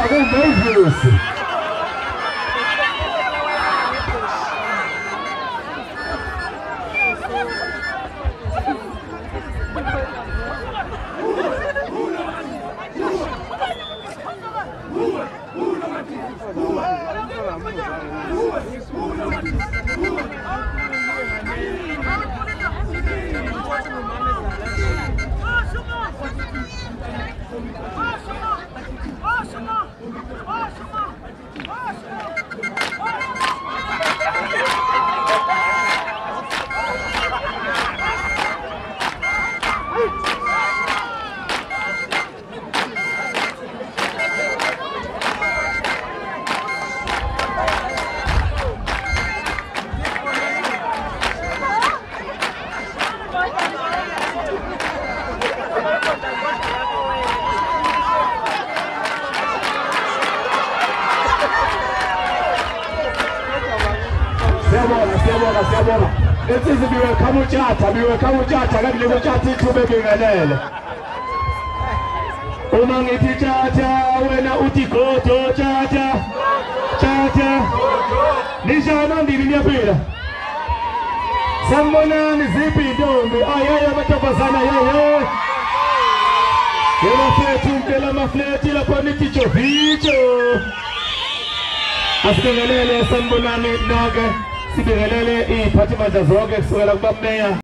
Akumbevusi. Siyabonga. Insizwe biwekha uthatha kanti lelo thatha ithuba ebingelele. Uma ngithi thatha wena uthi godo thatha. Nishana ndini niyaphila. Sanibonani ziphi intombi ayaye amantombazana yeye. Yena fethu impela amafleti lapho nithi jovijo. Asibingelele sanibonani nake. Sibingelele iphathi manje zonke kusukela kubameya